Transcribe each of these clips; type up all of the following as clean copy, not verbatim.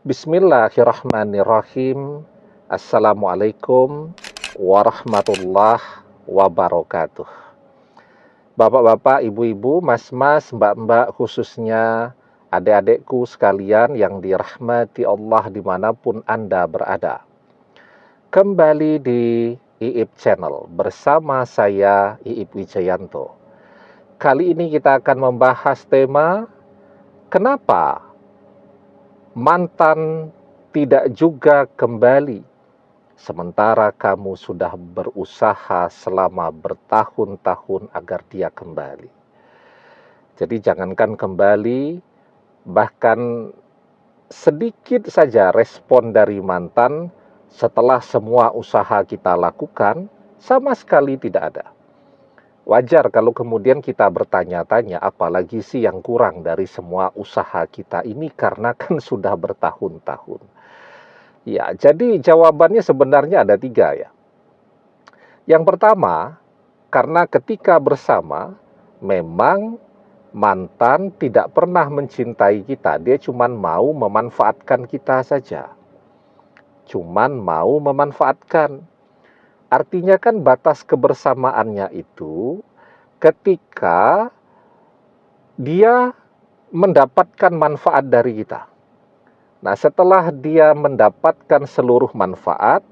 Bismillahirrahmanirrahim. Assalamualaikum warahmatullahi wabarakatuh. Bapak-bapak, ibu-ibu, mas-mas, mbak-mbak, khususnya adik-adikku sekalian yang dirahmati Allah dimanapun Anda berada. Kembali di IIP Channel bersama saya IIP Wijayanto. Kali ini kita akan membahas tema kenapa mantan tidak juga kembali, sementara kamu sudah berusaha selama bertahun-tahun agar dia kembali. Jadi jangankan kembali, bahkan sedikit saja respon dari mantan setelah semua usaha kita lakukan, sama sekali tidak ada. Wajar kalau kemudian kita bertanya-tanya, apalagi sih yang kurang dari semua usaha kita ini, karena kan sudah bertahun-tahun. Ya, jadi jawabannya sebenarnya ada 3 ya. Yang pertama, karena ketika bersama, memang mantan tidak pernah mencintai kita, dia cuma mau memanfaatkan kita saja. Cuman mau memanfaatkan. Artinya kan batas kebersamaannya itu ketika dia mendapatkan manfaat dari kita. Nah, setelah dia mendapatkan seluruh manfaat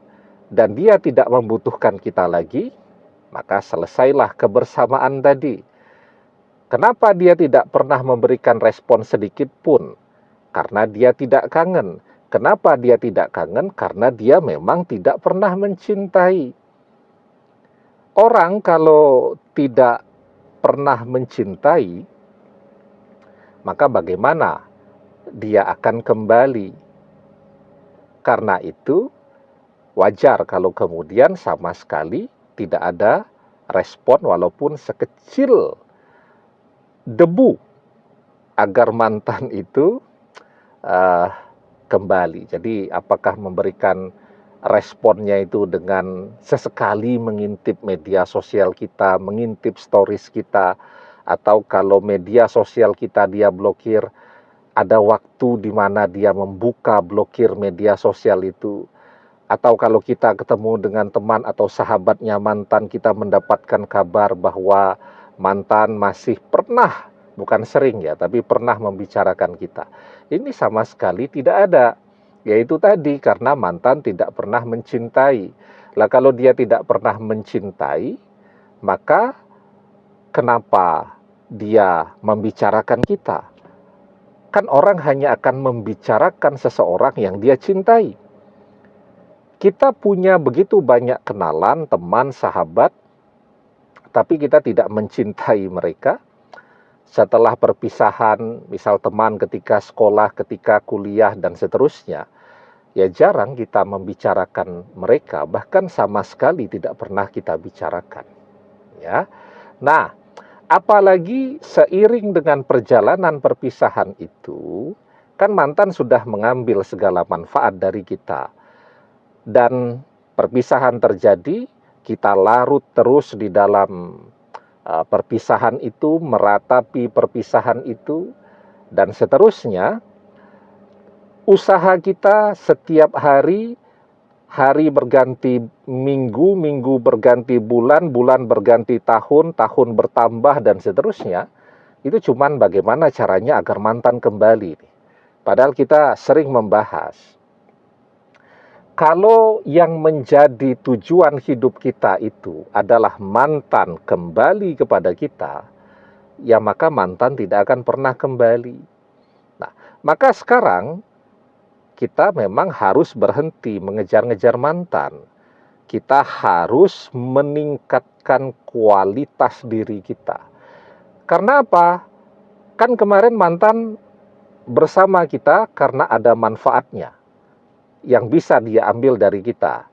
dan dia tidak membutuhkan kita lagi, maka selesailah kebersamaan tadi. Kenapa dia tidak pernah memberikan respon sedikit pun? Karena dia tidak kangen. Kenapa dia tidak kangen? Karena dia memang tidak pernah mencintai. Orang kalau tidak pernah mencintai, maka bagaimana dia akan kembali? Karena itu, wajar kalau kemudian sama sekali tidak ada respon walaupun sekecil debu agar mantan itu kembali. Jadi apakah memberikan responnya itu dengan sesekali mengintip media sosial kita, mengintip stories kita, atau kalau media sosial kita dia blokir, ada waktu di mana dia membuka blokir media sosial itu. Atau kalau kita ketemu dengan teman atau sahabatnya mantan, kita mendapatkan kabar bahwa mantan masih pernah, bukan sering ya, tapi pernah membicarakan kita. Ini sama sekali tidak ada. Yaitu tadi, karena mantan tidak pernah mencintai. Lah kalau dia tidak pernah mencintai, maka kenapa dia membicarakan kita? Kan orang hanya akan membicarakan seseorang yang dia cintai. Kita punya begitu banyak kenalan, teman, sahabat, tapi kita tidak mencintai mereka. Setelah perpisahan, misal teman ketika sekolah, ketika kuliah, dan seterusnya, ya jarang kita membicarakan mereka, bahkan sama sekali tidak pernah kita bicarakan. Ya, nah, apalagi seiring dengan perjalanan perpisahan itu, kan mantan sudah mengambil segala manfaat dari kita. Dan perpisahan terjadi, kita larut terus di dalam perpisahan itu, meratapi perpisahan itu, dan seterusnya. Usaha kita setiap hari, hari berganti minggu, minggu berganti bulan, bulan berganti tahun, tahun bertambah, dan seterusnya. Itu cuman bagaimana caranya agar mantan kembali. Padahal kita sering membahas, kalau yang menjadi tujuan hidup kita itu adalah mantan kembali kepada kita, ya maka mantan tidak akan pernah kembali. Nah, maka sekarang kita memang harus berhenti mengejar-ngejar mantan. Kita harus meningkatkan kualitas diri kita. Karena apa? Kan kemarin mantan bersama kita karena ada manfaatnya yang bisa dia ambil dari kita.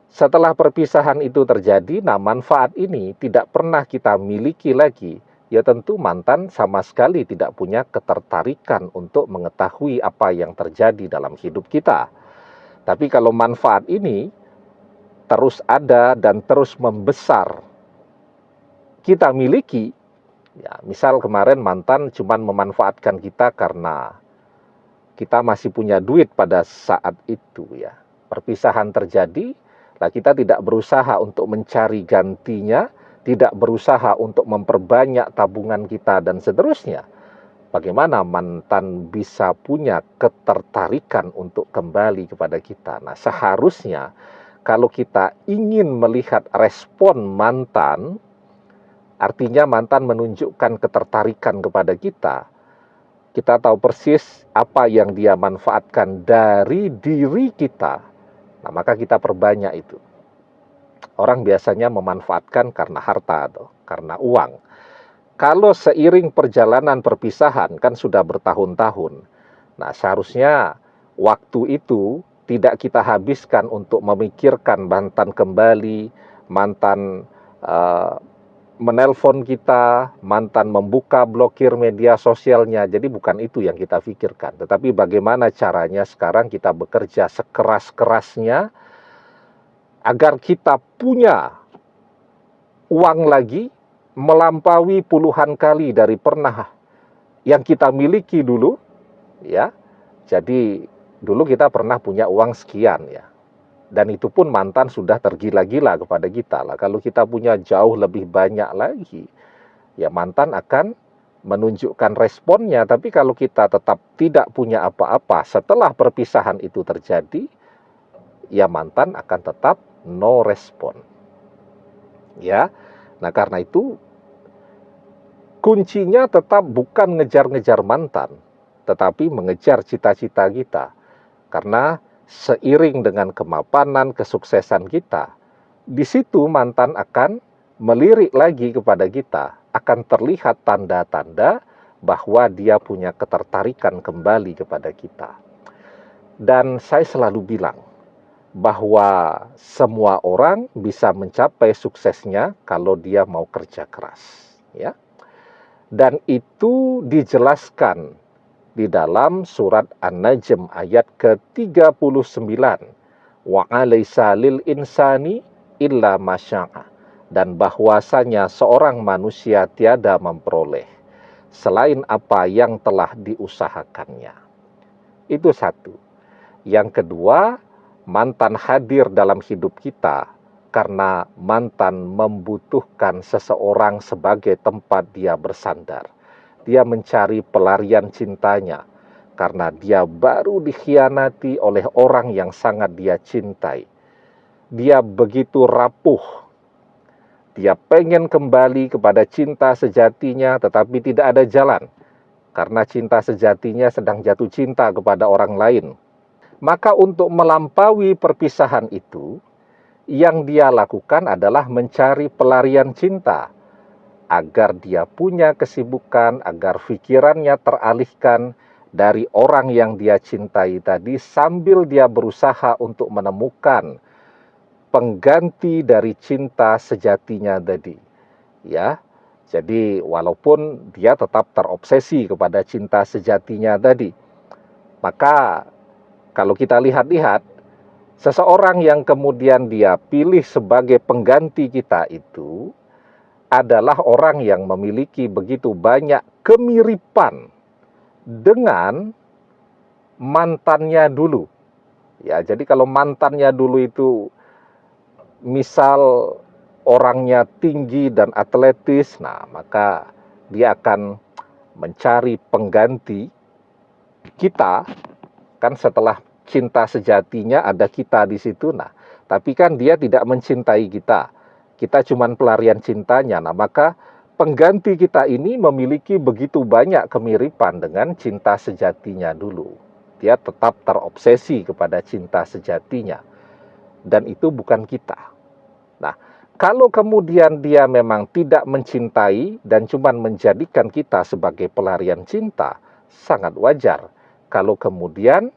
Setelah perpisahan itu terjadi, nah manfaat ini tidak pernah kita miliki lagi. Ya tentu mantan sama sekali tidak punya ketertarikan untuk mengetahui apa yang terjadi dalam hidup kita. Tapi kalau manfaat ini terus ada dan terus membesar, kita miliki, ya misal kemarin mantan cuma memanfaatkan kita karena kita masih punya duit pada saat itu ya. Perpisahan terjadi, lah kita tidak berusaha untuk mencari gantinya, tidak berusaha untuk memperbanyak tabungan kita dan seterusnya. Bagaimana mantan bisa punya ketertarikan untuk kembali kepada kita? Nah, seharusnya kalau kita ingin melihat respon mantan, artinya mantan menunjukkan ketertarikan kepada kita. Kita tahu persis apa yang dia manfaatkan dari diri kita. Nah, maka kita perbanyak itu. Orang biasanya memanfaatkan karena harta atau karena uang. Kalau seiring perjalanan perpisahan kan sudah bertahun-tahun. Nah, seharusnya waktu itu tidak kita habiskan untuk memikirkan mantan kembali, mantan menelpon kita, mantan membuka blokir media sosialnya. Jadi bukan itu yang kita pikirkan. Tetapi bagaimana caranya sekarang kita bekerja sekeras-kerasnya agar kita punya uang lagi melampaui puluhan kali dari pernah yang kita miliki dulu. Ya, jadi dulu kita pernah punya uang sekian ya. Dan itu pun mantan sudah tergila-gila kepada kita lah. Kalau kita punya jauh lebih banyak lagi, ya mantan akan menunjukkan responnya. Tapi kalau kita tetap tidak punya apa-apa setelah perpisahan itu terjadi, ya mantan akan tetap no respon. Ya, nah karena itu kuncinya tetap bukan ngejar-ngejar mantan, tetapi mengejar cita-cita kita. Karena seiring dengan kemapanan, kesuksesan kita, di situ mantan akan melirik lagi kepada kita, akan terlihat tanda-tanda bahwa dia punya ketertarikan kembali kepada kita. Dan saya selalu bilang bahwa semua orang bisa mencapai suksesnya kalau dia mau kerja keras, ya. Dan itu dijelaskan di dalam surat An-Najm ayat ke-39. Wa alaysa lil insani illa masya'a. Dan bahwasanya seorang manusia tiada memperoleh selain apa yang telah diusahakannya. Itu satu. Yang kedua, mantan hadir dalam hidup kita karena mantan membutuhkan seseorang sebagai tempat dia bersandar. Dia mencari pelarian cintanya karena dia baru dikhianati oleh orang yang sangat dia cintai. Dia begitu rapuh. Dia pengen kembali kepada cinta sejatinya tetapi tidak ada jalan. Karena cinta sejatinya sedang jatuh cinta kepada orang lain. Maka untuk melampaui perpisahan itu, yang dia lakukan adalah mencari pelarian cinta. Agar dia punya kesibukan, agar pikirannya teralihkan dari orang yang dia cintai tadi sambil dia berusaha untuk menemukan pengganti dari cinta sejatinya tadi. Ya, jadi walaupun dia tetap terobsesi kepada cinta sejatinya tadi, maka kalau kita lihat-lihat, seseorang yang kemudian dia pilih sebagai pengganti kita itu adalah orang yang memiliki begitu banyak kemiripan dengan mantannya dulu. Ya, jadi kalau mantannya dulu itu misal orangnya tinggi dan atletis, nah maka dia akan mencari pengganti kita kan setelah cinta sejatinya ada kita di situ. Nah, tapi kan dia tidak mencintai kita. Kita cuma pelarian cintanya. Nah, maka pengganti kita ini memiliki begitu banyak kemiripan dengan cinta sejatinya dulu. Dia tetap terobsesi kepada cinta sejatinya. Dan itu bukan kita. Nah, kalau kemudian dia memang tidak mencintai dan cuma menjadikan kita sebagai pelarian cinta, sangat wajar kalau kemudian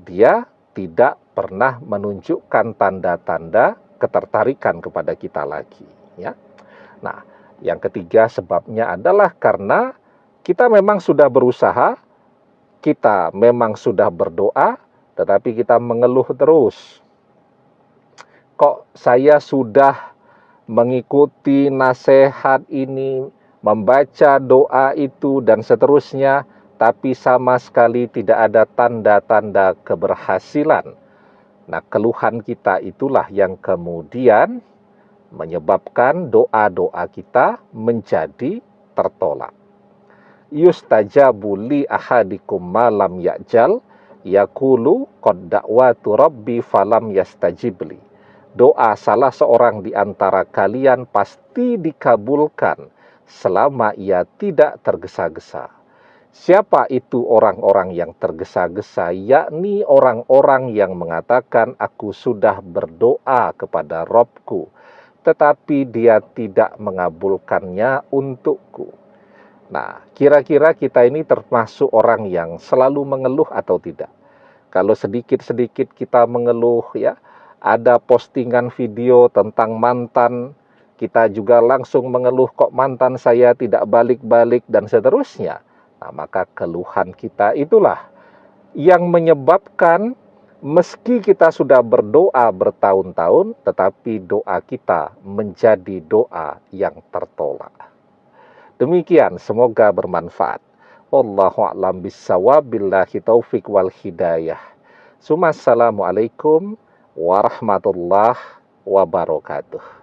dia tidak pernah menunjukkan tanda-tanda ketertarikan kepada kita lagi, ya. Nah, yang ketiga sebabnya adalah karena kita memang sudah berusaha, kita memang sudah berdoa, tetapi kita mengeluh terus. Kok saya sudah mengikuti nasihat ini, membaca doa itu dan seterusnya, tetapi sama sekali tidak ada tanda-tanda keberhasilan. Nah, keluhan kita itulah yang kemudian menyebabkan doa-doa kita menjadi tertolak. Yustajabu li ahadikum malam ya'jal yaqulu qad da'watu rabbi falam yastajibli. Doa salah seorang di antara kalian pasti dikabulkan selama ia tidak tergesa-gesa. Siapa itu orang-orang yang tergesa-gesa? Yakni orang-orang yang mengatakan, aku sudah berdoa kepada Robku, tetapi dia tidak mengabulkannya untukku. Nah, kira-kira kita ini termasuk orang yang selalu mengeluh atau tidak? Kalau sedikit-sedikit kita mengeluh, ya, ada postingan video tentang mantan, kita juga langsung mengeluh, kok mantan saya tidak balik-balik dan seterusnya. Nah, maka keluhan kita itulah yang menyebabkan meski kita sudah berdoa bertahun-tahun, tetapi doa kita menjadi doa yang tertolak. Demikian, semoga bermanfaat. Wallahu a'lam bishawab, billahi taufik wal hidayah. Assalamualaikum warahmatullahi wabarakatuh.